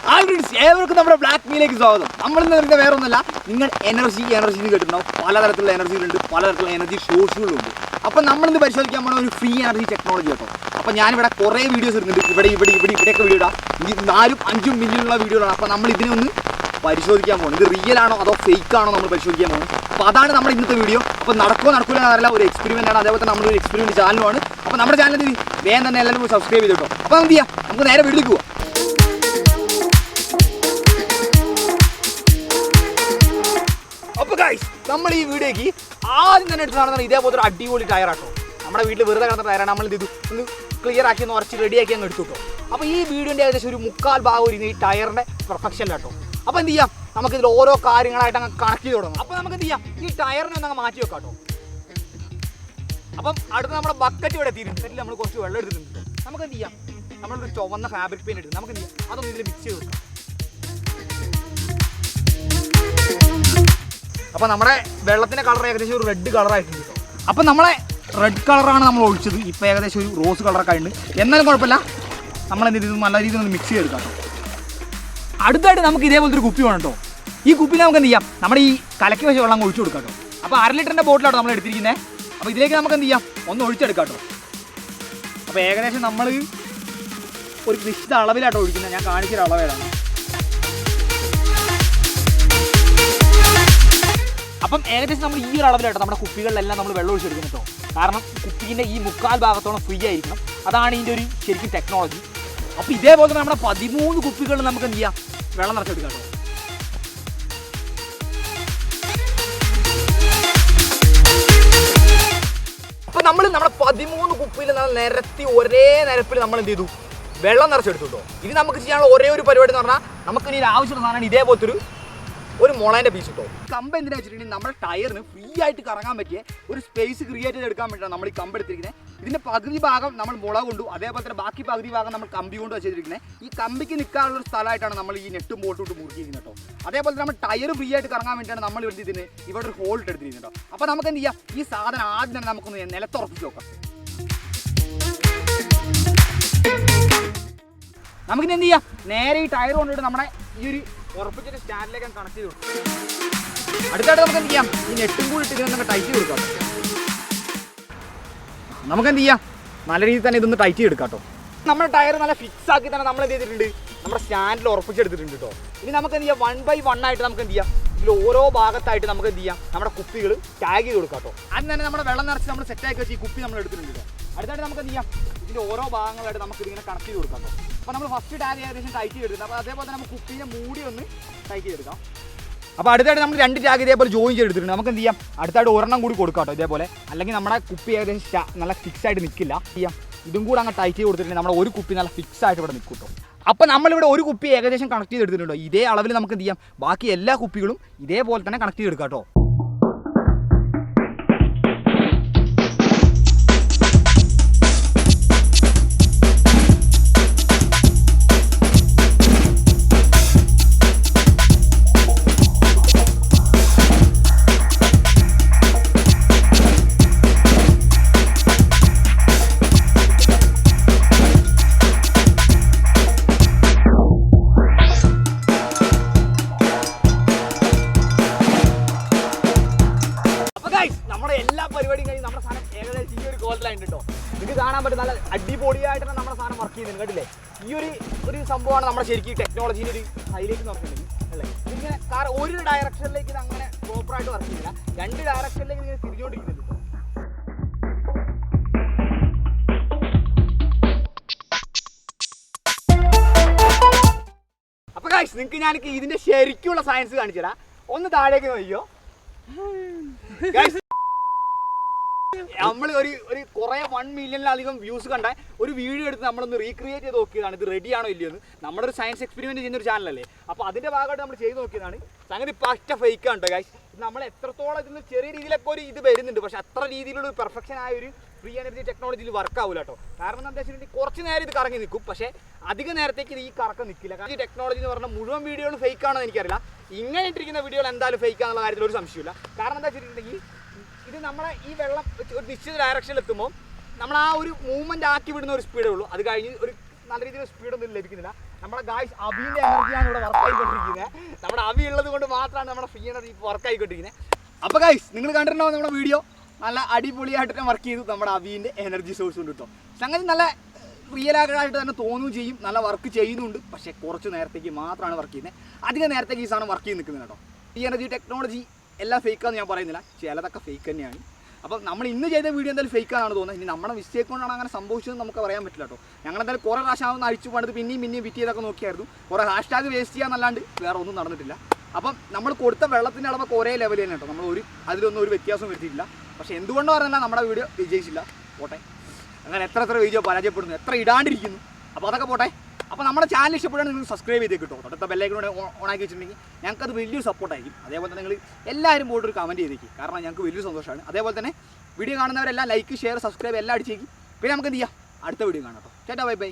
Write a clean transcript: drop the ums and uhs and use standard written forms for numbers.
ഏവർക്കും നമ്മുടെ ബ്ലാക്ക്മെയിലേക്ക് സ്വാഗതം. നമ്മളിന്ന് വരുന്നത് വേറെ ഒന്നുമല്ല, നിങ്ങൾ എനർജി കേട്ടിട്ടുണ്ടാവും. പലതരത്തിലുള്ള എനർജികളുണ്ട്, പലതരത്തിലുള്ള എനർജി സോഴ്സുകളുണ്ട്. അപ്പോൾ നമ്മളിന്ന് പരിശോധിക്കാൻ പോകുന്ന ഒരു ഫ്രീ എനർജി ടെക്നോളജി കേട്ടോ. അപ്പോൾ ഞാനിവിടെ കുറേ വീഡിയോസ് ഇടുന്നുണ്ട്, ഇവിടെയൊക്കെ വീഡിയോ ഇടാം. ഈ 4-5 മില്യണുള്ള വീഡിയോകളാണ്. അപ്പോൾ നമ്മൾ ഇതിനെ ഒന്ന് പരിശോധിക്കാൻ പോകുന്നത്. ഇത് റിയൽ ആണോ അതോ ഫേക്ക് ആണോ നമ്മൾ പരിശോധിക്കാൻ പോകുന്നത്. അപ്പോൾ അതാണ് നമ്മുടെ ഇന്നത്തെ വീഡിയോ. അപ്പോൾ നടക്കില്ല എന്നല്ല, ഒരു എക്സ്പെരിമെൻ്റ് ആണ്. അതേപോലെ നമ്മളൊരു എക്സ്പെരിമെൻറ്റ് ചാനലുമാണ്. അപ്പോൾ നമ്മുടെ ചാനലിൽ വേഗം തന്നെ എല്ലാവരും സബ്സ്ക്രൈബ് ചെയ്ത് കേട്ടോ. അപ്പോൾ എന്ത് ചെയ്യാം, നമുക്ക് നേരെ വീട്ടിലേക്ക് പോവാം. അപ്പോൾ ഗൈസ്, നമ്മൾ ഈ വീഡിയോയ്ക്ക് ആദ്യം തന്നെ എടുത്ത് നടന്നത് ഇതേപോലത്തെ ഒരു അടിപൊളി ടയറാട്ടോ. നമ്മുടെ വീട്ടിൽ വെറുതെ കിടന്ന ടയറാണ്. നമ്മൾ ഇത് ഒന്ന് ക്ലിയർ ആക്കി ഒന്ന് ഉറച്ച് റെഡിയാക്കി അങ്ങ് എടുത്തു കേട്ടോ. അപ്പോൾ ഈ വീഡിയോൻ്റെ ഏകദേശം ഒരു 3/4 ഭാഗം ഇരുന്ന് ഈ ടയറിൻ്റെ പെർഫെക്ഷനിലാട്ടോ. അപ്പോൾ എന്ത് ചെയ്യാം, നമുക്കിതിൽ ഓരോ കാര്യങ്ങളായിട്ട് അങ്ങ് കണക്ട് ചെയ്ത് തുടങ്ങും. അപ്പോൾ നമുക്ക് എന്ത് ചെയ്യാം, ഈ ടയറിനെ ഒന്ന് അങ്ങ് മാറ്റി വെക്കാം കേട്ടോ. അപ്പം അടുത്ത് നമ്മുടെ ബക്കറ്റ് ഇവിടെ എത്തിയിട്ടുണ്ട്. ബക്കറ്റിൽ നമ്മൾ കുറച്ച് വെള്ളം എടുത്തിട്ടുണ്ട്. നമുക്ക് എന്ത് ചെയ്യാം, നമ്മളൊരു ചുവന്ന ഫാബ്രിക് പെയിൻറ്റ് എടുത്ത് നമുക്ക് എന്ത് ചെയ്യാം, അതൊന്ന് ഇതിൽ മിക്സ് ചെയ്ത് വെക്കാം. അപ്പോൾ നമ്മുടെ വെള്ളത്തിൻ്റെ കളർ ഏകദേശം ഒരു റെഡ് കളറായിട്ടുണ്ട് കേട്ടോ. അപ്പോൾ നമ്മളെ റെഡ് കളറാണ് നമ്മൾ ഒഴിച്ചത്. ഇപ്പോൾ ഏകദേശം ഒരു റോസ് കളറൊക്കെ ആയിട്ടുണ്ട്. എന്നാലും കുഴപ്പമില്ല, നമ്മളെന്ത് ചെയ്ത് നല്ല രീതിയിൽ ഒന്ന് മിക്സ് ചെയ്തെടുക്കാം കേട്ടോ. അടുത്തായിട്ട് നമുക്ക് ഇതേപോലത്തെ ഒരു കുപ്പി വേണം കേട്ടോ. ഈ കുപ്പിയിൽ നമുക്ക് എന്ത് ചെയ്യാം, നമ്മുടെ ഈ കലക്കി വെച്ച വെള്ളം ഒഴിച്ചു കൊടുക്കാം കേട്ടോ. അപ്പോൾ 1/2 ലിറ്ററിൻ്റെ ബോട്ടിലാട്ടോ നമ്മൾ എടുത്തിരിക്കുന്നത്. അപ്പോൾ ഇതിലേക്ക് നമുക്ക് എന്ത് ചെയ്യാം, ഒന്ന് ഒഴിച്ചെടുക്കാം കേട്ടോ. അപ്പോൾ ഏകദേശം നമ്മൾ ഒരു നിശ്ചിത അളവിലാട്ടോ ഒഴിക്കുന്നത്. ഞാൻ കാണിച്ചൊരു അളവേതാണ്. അപ്പം ഏകദേശം നമ്മൾ ഈ ഒരു അളവിലാട്ടോ നമ്മുടെ കുപ്പികളിലെല്ലാം നമ്മൾ വെള്ളം ഒഴിച്ചെടുക്കുന്നത് കേട്ടോ. കാരണം കുപ്പീൻ്റെ ഈ 3/4 ഭാഗത്തോളം ഫ്രീ ആയിരിക്കണം. അതാണ് ഇതിൻ്റെ ഒരു ശരിക്കും ടെക്നോളജി. അപ്പോൾ ഇതേപോലെ തന്നെ നമ്മുടെ 13 കുപ്പികളിൽ നമുക്ക് എന്ത് ചെയ്യാം, വെള്ളം നിറച്ചെടുക്കാം കേട്ടോ. അപ്പോൾ നമ്മൾ നമ്മുടെ 13 കുപ്പിയിൽ നമ്മൾ നിരത്തി ഒരേ നിരപ്പിൽ നമ്മൾ എന്ത് ചെയ്തു, വെള്ളം നിറച്ചെടുത്തു കേട്ടോ. ഇത് നമുക്ക് ചെയ്യാനുള്ള ഒരേ ഒരു പരിപാടി എന്ന് പറഞ്ഞാൽ, നമുക്ക് ഇനി ആവശ്യമുള്ള സാധനമാണ് ഇതേപോലത്തെ ഒരു മുളേൻ്റെ പീസ് കിട്ടും. കമ്പ് എന്തിനാ വെച്ചിട്ടുണ്ടെങ്കിൽ നമ്മുടെ ടയറിന് ഫ്രീ ആയിട്ട് കറങ്ങാൻ പറ്റിയ ഒരു സ്പേസ് ക്രിയേറ്റ് ചെയ്തെടുക്കാൻ വേണ്ടിയിട്ടാണ് നമ്മൾ ഈ കമ്പ് എടുത്തിരിക്കുന്നത്. ഇതിൻ്റെ പകുതി ഭാഗം നമ്മൾ മുള കൊണ്ടു, അതേപോലെ തന്നെ ബാക്കി പകുതി ഭാഗം നമ്മൾ കമ്പി കൊണ്ട് വെച്ചിരിക്കുന്നത്. ഈ കമ്പിക്ക് നിൽക്കാനുള്ള ഒരു സ്ഥലമായിട്ടാണ് നമ്മൾ ഈ നെട്ടും ബോട്ടും ഇട്ട് മുറുക്കിയിരിക്കുന്നത് കേട്ടോ. അതേപോലെ തന്നെ നമ്മൾ ടയർ ഫ്രീ ആയിട്ട് കറങ്ങാൻ വേണ്ടിയിട്ടാണ് നമ്മൾ ഇതിന് ഇവിടെ ഒരു ഹോൾട്ട് എടുത്തിരിക്കുന്നത് കേട്ടോ. അപ്പോൾ നമുക്ക് എന്ത് ചെയ്യാം, ഈ സാധനം ആദ്യം തന്നെ നമുക്കൊന്ന് നിലത്തുറപ്പിച്ച് നോക്കാം. നമുക്കിനി എന്ത് ചെയ്യാം, നേരെ ഈ ടയർ കൊണ്ടിട്ട് നമ്മുടെ ഈ ഒരു ഉറപ്പിച്ചിട്ട് സ്റ്റാൻഡിലേക്ക് കണക്ട് ചെയ്ത് കൊടുക്കും. അടുത്തായിട്ട് നമുക്ക് എന്ത് ചെയ്യാം, ഈ നെട്ടും കൂടി ഇട്ട് ഇതിനൊക്കെ ടൈറ്റ് ചെയ്ത് കൊടുക്കാം. നമുക്ക് എന്ത് ചെയ്യാം, നല്ല രീതിയിൽ തന്നെ ഇതൊന്ന് ടൈറ്റ് ചെയ്തെടുക്കാം കേട്ടോ. നമ്മുടെ ടയർ നല്ല ഫിക്സ് ആക്കി തന്നെ നമ്മൾ എന്ത് ചെയ്തിട്ടുണ്ട്, നമ്മുടെ സ്റ്റാൻഡിൽ ഉറപ്പിച്ചെടുത്തിട്ടുണ്ട് കേട്ടോ. ഇനി നമുക്ക് എന്ത് ചെയ്യാം, 1 by 1 ആയിട്ട് നമുക്ക് എന്ത് ചെയ്യാം, ഇതിൽ ഓരോ ഭാഗത്തായിട്ട് നമുക്ക് എന്ത് ചെയ്യാം, നമ്മുടെ കുപ്പികൾ ടാഗ് ചെയ്ത് കൊടുക്കാം കേട്ടോ. ആദ്യം തന്നെ നമ്മുടെ വെള്ളം നിറച്ച് നമ്മൾ സെറ്റാക്കി വെച്ച് ഈ കുപ്പി നമ്മൾ എടുത്തിട്ടുണ്ട് കേട്ടോ. അടുത്തായിട്ട് നമുക്ക് എന്ത് ചെയ്യാം, ഇതിൻ്റെ ഓരോ ഭാഗങ്ങളായിട്ട് നമുക്ക് ഇതിങ്ങനെ കണക്ട് ചെയ്ത് കൊടുക്കാം കേട്ടോ. അപ്പോൾ നമ്മൾ ഫസ്റ്റ് ടാഗ് ഏകദേശം ടൈറ്റ് ചെയ്തെടുക്കാം. അപ്പോൾ അതേപോലെ തന്നെ നമുക്ക് കുപ്പിയെ മൂടി ഒന്ന് ടൈറ്റ് ചെയ്തെടുക്കാം. അപ്പോൾ അടുത്തായിട്ട് നമ്മൾ 2 ടാഗ് ഇതേപോലെ ജോയിൻ ചെയ്തെടുത്തിട്ടുണ്ട്. നമുക്ക് എന്ത് ചെയ്യാം, അടുത്തായിട്ട് ഒരെണ്ണം കൂടി കൊടുക്കാം കേട്ടോ ഇതേപോലെ. അല്ലെങ്കിൽ നമ്മുടെ കുപ്പി ഏകദേശം നല്ല ഫിക്സ് ആയിട്ട് നിൽക്കില്ല. ചെയ്യാം, ഇതും കൂടെ അങ്ങ് ടൈറ്റ് ചെയ്ത് കൊടുത്തിട്ടുണ്ടെങ്കിൽ നമ്മുടെ ഒരു കുപ്പി നല്ല ഫിക്സ് ആയിട്ട് ഇവിടെ നിൽക്കും കേട്ടോ. അപ്പോൾ നമ്മളിവിടെ ഒരു കുപ്പി ഏകദേശം കണക്ട് ചെയ്തെടുത്തിട്ടുണ്ടോ. ഇതേ അളവിൽ നമുക്ക് എന്ത് ചെയ്യാം, ബാക്കി എല്ലാ കുപ്പികളും ഇതേപോലെ തന്നെ കണക്ട് ചെയ്തെടുക്കാം കേട്ടോ. നമ്മുടെ എല്ലാ പരിപാടിയും കഴിഞ്ഞ് നമ്മുടെ സാധനം ഏകദേശം ഈ ഒരു കോലത്തിലായിട്ട് കേട്ടോ. ഇത് കാണാൻ പറ്റും, നല്ല അടിപൊളിയായിട്ടാണ് നമ്മുടെ സാധനം വർക്ക് ചെയ്യുന്നത് കേട്ടില്ലേ. ഈ ഒരു സംഭവമാണ് നമ്മുടെ ശരിക്കും ടെക്നോളജീൻ്റെ ഒരു ഹൈലൈറ്റ് എന്ന് പറഞ്ഞിട്ടുണ്ടെങ്കിൽ അല്ലേ. ഇതിങ്ങനെ കാരണം ഒരു ഡയറക്ഷനിലേക്ക് ഇത് അങ്ങനെ പ്രോപ്പറായിട്ട് വർക്ക് ചെയ്യില്ല, 2 ഡയറക്ഷനിലേക്ക് ഇങ്ങനെ തിരിഞ്ഞുകൊണ്ടിരിക്കുന്നുണ്ട്. അപ്പോൾ ഗൈസ്, നിങ്ങൾക്ക് ഞാൻ ഇതിൻ്റെ ശരിക്കുള്ള സയൻസ് കാണിച്ചു തരാം. ഒന്ന് താഴേക്ക് നോക്കിയോ ഗൈസ്. നമ്മൾ ഒരു കുറേ 1 മില്യണിലധികം വ്യൂസ് കണ്ട ഒരു വീഡിയോ എടുത്ത് നമ്മളൊന്ന് റീക്രിയേറ്റ് ചെയ്ത് നോക്കിയതാണ്. ഇത് റെഡിയാണോ ഇല്ലയോ എന്ന്. നമ്മുടെ ഒരു സയൻസ് എക്സ്പെരിമെൻറ്റ് ചെയ്യുന്ന ഒരു ചാനലല്ലേ. അപ്പോൾ അതിൻ്റെ ഭാഗമായിട്ട് നമ്മൾ ചെയ്ത് നോക്കിയതാണ്. സംഗതി പറ്റ ഫേക്കാണ് കേട്ടോ ഗൈസ്. നമ്മൾ എത്രത്തോളം ഇതിന് ചെറിയ രീതിയിലൊക്കെ ഒരു ഇത് വരുന്നുണ്ട്, പക്ഷേ അത്ര രീതിയിലുള്ള ഒരു പെർഫെക്ഷൻ ആയ ഒരു ഫ്രീ എനർജി ടെക്നോളജിയിൽ വർക്ക് ആവില്ല കേട്ടോ. കാരണം എന്താ വെച്ചിട്ടുണ്ടെങ്കിൽ കുറച്ച് നേരം ഇത് കറങ്ങി നിൽക്കും, പക്ഷേ അധിക നേരത്തേക്ക് ഇത് ഈ കറക്കം നിൽക്കില്ല. കാരണം ഈ ടെക്നോളജി എന്ന് പറഞ്ഞാൽ മുഴുവൻ വീഡിയോകളും ഫേക്കാണെന്ന് എനിക്കറിയില്ല. ഇങ്ങനെ ഇട്ടിരിക്കുന്ന വീഡിയോകൾ എന്തായാലും ഫേക്കാന്നുള്ള കാര്യത്തിൽ ഒരു സംശയമില്ല. കാരണം എന്താ വെച്ചിട്ടുണ്ടെങ്കിൽ ഇത് നമ്മളെ ഈ വെള്ളം ഒരു നിശ്ചിത ഡയറക്ഷനിൽ എത്തുമ്പോൾ നമ്മൾ ആ ഒരു മൂവ്മെൻറ്റ് ആക്കി വിടുന്ന ഒരു സ്പീഡേ ഉള്ളൂ. അത് കഴിഞ്ഞ് ഒരു നല്ല രീതിയിൽ സ്പീഡൊന്നും ലഭിക്കുന്നില്ല. നമ്മുടെ ഗായ്സ് അബിൻ്റെ എനർജിയാണ് ഇവിടെ വർക്ക് ആയിക്കൊണ്ടിരിക്കുന്നത്. നമ്മുടെ അബി ഉള്ളത് കൊണ്ട് മാത്രമാണ് നമ്മുടെ ഫ്രീ എനർജി ഇപ്പോൾ വർക്ക് ആയിക്കൊണ്ടിരിക്കുന്നത്. അപ്പോൾ ഗായ്സ് നിങ്ങൾ കണ്ടിട്ടുണ്ടാവും നമ്മുടെ വീഡിയോ നല്ല അടിപൊളിയായിട്ട് തന്നെ വർക്ക് ചെയ്തു. നമ്മുടെ അബിൻ്റെ എനർജി സോഴ്സ് ഉണ്ട് കേട്ടോ. സംഗതി നല്ല റിയലായിട്ട് തന്നെ തോന്നുകയും ചെയ്യും, നല്ല വർക്ക് ചെയ്യുന്നുണ്ട്. പക്ഷേ കുറച്ച് നേരത്തേക്ക് മാത്രമാണ് വർക്ക് ചെയ്യുന്നത്, അധികം നേരത്തേക്ക് ഈ സാധനം വർക്ക് ചെയ്ത് നിൽക്കുന്നത് കേട്ടോ. ഈ എനർജി ടെക്നോളജി എല്ലാം ഫേക്കാന്ന് ഞാൻ പറയുന്നില്ല, ചിലതൊക്കെ ഫേക്ക് തന്നെയാണ്. അപ്പം നമ്മൾ ഇന്ന് ചെയ്ത വീഡിയോ എന്തായാലും ഫേക്കാണെന്ന് തോന്നുന്നത്. ഇനി നമ്മുടെ മിസ്റ്റേക്ക് കൊണ്ടാണ് അങ്ങനെ സംഭവിച്ചതെന്ന് നമുക്ക് പറയാൻ പറ്റില്ല കേട്ടോ. ഞങ്ങളെന്തായാലും കുറേ പ്രാവശ്യം അഴിച്ചു പണിത് പിന്നെയും ഫിറ്റ് ചെയ്തൊക്കെ നോക്കിയായിരുന്നു. കുറേ #വേസ്റ്റ് ചെയ്യാന്നല്ലാണ്ട് വേറെ ഒന്നും നടന്നിട്ടില്ല. അപ്പം നമ്മൾ കൊടുത്ത വെള്ളത്തിൻ്റെ അളവൊക്കെ ഒരേ ലെവൽ തന്നെ കേട്ടോ. നമ്മൾ അതിലൊന്നും ഒരു വ്യത്യാസം വരുത്തിയിട്ടില്ല. പക്ഷേ എന്തുകൊണ്ടോ പറഞ്ഞാൽ നമ്മുടെ വീഡിയോ വിജയിച്ചില്ല. പോട്ടെ, അങ്ങനെ എത്ര വീഡിയോ പരാജയപ്പെടുന്നു, എത്ര ഇടാണ്ടിരിക്കുന്നു. അപ്പോൾ അതൊക്കെ പോട്ടെ. അപ്പോൾ നമ്മുടെ ചാനൽ ഇഷ്ടപ്പെടുകയാണെങ്കിൽ നിങ്ങൾ സബ്സ്ക്രൈബ് ചെയ്ത് കിട്ടും. തൊട്ടടുത്ത ബെല്ലൈക്കനോട് ഓണാക്കി വെച്ചിട്ടുണ്ടെങ്കിൽ ഞങ്ങൾക്കത് വലിയൊരു സപ്പോർട്ടായിരിക്കും. അതേപോലെ തന്നെ നിങ്ങൾ എല്ലാവരും പോയിട്ട് ഒരു കമൻറ്റ് ചെയ്തേക്കും, കാരണം ഞങ്ങൾക്ക് വലിയൊരു സന്തോഷമാണ്. അതേപോലെ തന്നെ വീഡിയോ കാണുന്നവരെല്ലാം ലൈക്ക്, ഷെയർ, സബ്സ്ക്രൈബ് എല്ലാം അടിച്ചേക്കും. പിന്നെ നമുക്ക് എന്ത് ചെയ്യാം, അടുത്ത വീഡിയോ കാണാം കേട്ടോ. ചേട്ടാ, ബൈ ബൈ.